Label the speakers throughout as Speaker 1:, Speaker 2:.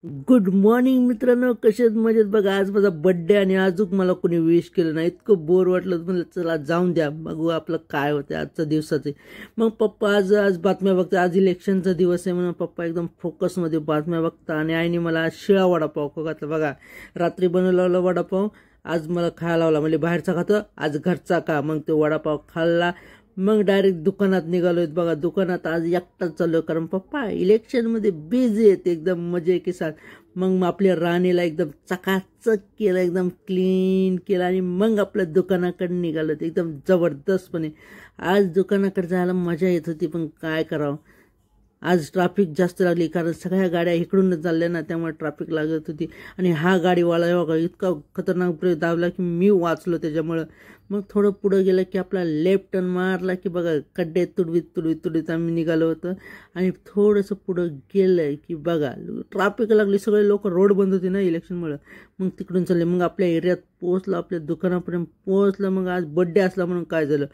Speaker 1: Good morning मित्रांनो, कसे आहेत? मजेत बघा. आज माझा बर्थडे आणि अजून मला कोणी विश केलं नाही. इतकं बोर वाटलं, म्हणलं चला जाऊन द्या, बघू आपलं काय होतं आजच्या दिवसाचे. मग पप्पा आज आज बातम्या बघता. आज इलेक्शनचा दिवस आहे म्हणून पप्पा एकदम फोकसमध्ये बातम्या बघता आणि आईने मला आज शिळा वडापाव खाऊ घातला. बघा, रात्री बनवलेला वडापाव आज मला खायला लावला. म्हणजे बाहेरचा खातो, आज घरचा का. मग तो वडापाव खाल्ला. मग डायरेक्ट दुकानात निघालोय. बघा, दुकानात आज एकटाच चाललो, कारण पप्पा इलेक्शनमध्ये बिझी आहेत एकदम मजे के साथ. मग आपल्या राणीला एकदम चकाचक केलं, एकदम क्लीन केलं आणि मग आपल्या दुकानाकडे निघालो. एकदम जबरदस्तपणे आज दुकानाकडे जायला मजा येत होती, पण काय करावं, आज ट्रॅफिक जास्त लागली, कारण सगळ्या गाड्या इकडूनच चालल्या ना, त्यामुळे ट्रॅफिक लागत होती. आणि हा गाडीवाला बघा इतका खतरनाक ब्रेक दाबला की मी वाचलो त्याच्यामुळं. मग थोडं पुढं गेलं की आपला लेफ्ट टर्न मारला की बघा खड्डे तुडवीत आम्ही निघालो होतं. आणि थोडंसं पुढं गेलं की बघा ट्रॅफिक लागली, सगळे लोक, रोड बंद होती ना इलेक्शनमुळं. मग तिकडून चालले, मग आपल्या एरियात पोहोचलं, आपल्या दुकानापर्यंत पोहोचलं. मग आज बड्डे असला म्हणून काय झालं,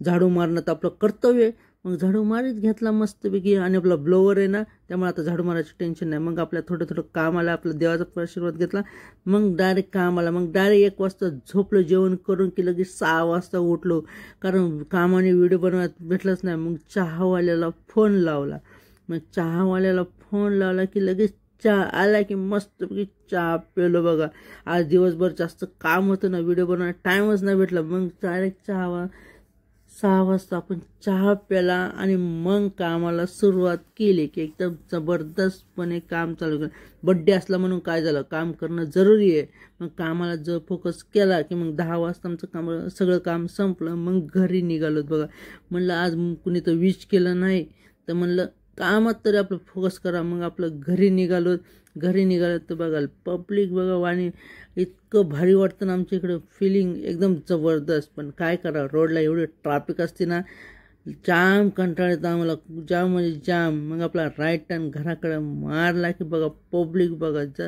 Speaker 1: झाडू मारणं तर आपलं कर्तव्य आहे. मग झाडू मारीत घेतला मस्तपैकी, आणि आपला ब्लोवर आहे ना, त्यामुळे आता झाडू मारायचं टेन्शन नाही. मग आपल्या थोडं काम आलं, आपलं देवाचा आशीर्वाद घेतला. मग डायरेक्ट काम आला. मग डायरेक्ट 1 वाजता झोपलो, जेवण करून की लगेच 6 वाजता उठलो, कारण कामाने व्हिडिओ बनवायला भेटलंच नाही. मग चहावाल्याला फोन लावला. मग चहावाल्याला फोन लावला की लगेच चहा आला की मस्तपैकी चहा पेलो. बघा, आज दिवसभर जास्त काम होतं ना, व्हिडिओ बनवायला टाईमच नाही भेटला. मग डायरेक्ट 6 वाजता आपण चहा प्याला आणि मग कामाला सुरुवात केली की एकदम जबरदस्तपणे काम चालू केलं. बड्डे असला म्हणून काय झालं, काम करणं जरुरी आहे. मग कामाला जर फोकस केला की मग 10 वाजता आमचं सगळं काम संपलं. मग घरी निघालो. बघा, म्हणलं आज कुणी तर विश केलं नाही, तर म्हणलं कामात तरी आपलं फोकस करा. मग आपलं घरी निघालो तर बघा पब्लिक बघा, आणि इतकं भारी वाटतं ना आमच्या इकडं, फिलिंग एकदम जबरदस्त. पण काय करा, रोडला एवढी ट्रॅफिक असते ना, जाम कंटाळा येतं आम्हाला, जाम म्हणजे जाम. मग आपला राईट टर्न घराकडे मारला की बघा पब्लिक बघा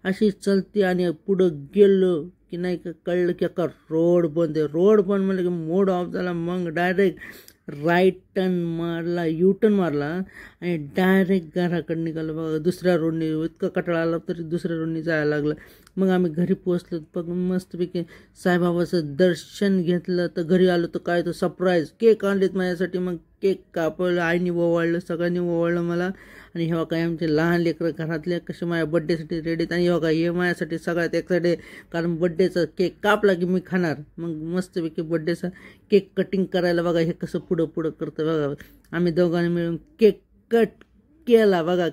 Speaker 1: अशी चलती. आणि पुढं गेलो की नाही का कळलं की अख्खा रोड बंद आहे. रोड बंद म्हणलं की मोड ऑफ झाला. मग डायरेक्ट राईट टर्न मारला, यू टर्न मारला आणि डायरेक्ट घराकडे निघालो. बघा, दुसऱ्या रोडने इतकं कटाळा आला तरी दुसऱ्या रोडने जायला लागलं. मग आम्ही घरी पोहोचलो. बघ, मस्तपैकी साईबाबाचं दर्शन घेतलं. तर घरी आलो तर काय, तर सरप्राईज केक आणलेत माझ्यासाठी. मग केक कापवलं, आईने ओवाळलं, सगळ्यांनी ओवाळलं मला. आणि हे काय आमचे लहान लेकरं घरातले कसे माझ्या बड्डेसाठी रेडीत. आणि हे माझ्यासाठी सगळ्यात एक्साइटेड, कारण बड्डेचा केक कापला की मी खाणार. मग मस्तपैकी बड्डेचा केक कटिंग करायला बघा हे कसं पुढं करतं. बघा, आम्ही दोघांनी मिळून केक कट केला. बघा,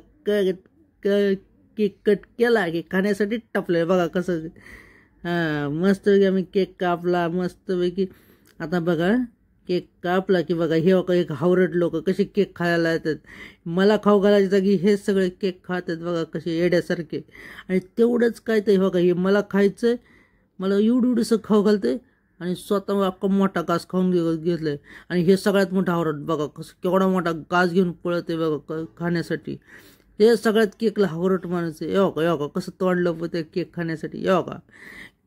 Speaker 1: केक कट केला की खाण्यासाठी टपले. बघा कसं, हां, मस्तपैकी आम्ही केक कापला मस्तपैकी. आता बघा केक कापला की बघा हे एक हावरट लोक कसे केक खायला येतात. मला खाऊ घालायच्या जागी हे सगळे केक खातात. बघा कसे येड्यासारखे. आणि तेवढंच काय ते बघा, हे मला खायचं, मला एवढंसं खाऊ घालते आणि स्वतः अख्खा मोठा घास खाऊन घेतलंय. आणि हे सगळ्यात मोठा हावरट बघा कसं केवढा मोठा घास घेऊन पळते बघा खाण्यासाठी. हे सगळ्यात केकला हावरट माणूस आहे. येऊ का कसं तोडलं ते केक खाण्यासाठी. येऊ का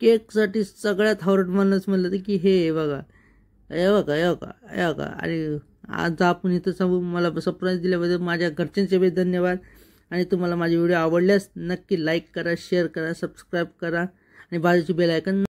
Speaker 1: केकसाठी सगळ्यात हावरट माणूस म्हणलं की हे बघा, येऊ का. आणि आज आपण इथं सांगू, मला सरप्राईज दिल्याबद्दल माझ्या घरच्यांचे बी धन्यवाद. आणि तुम्हाला माझे व्हिडिओ आवडल्यास नक्की लाईक करा, शेअर करा, सबस्क्राईब करा आणि बाजूची बेल आयकॉन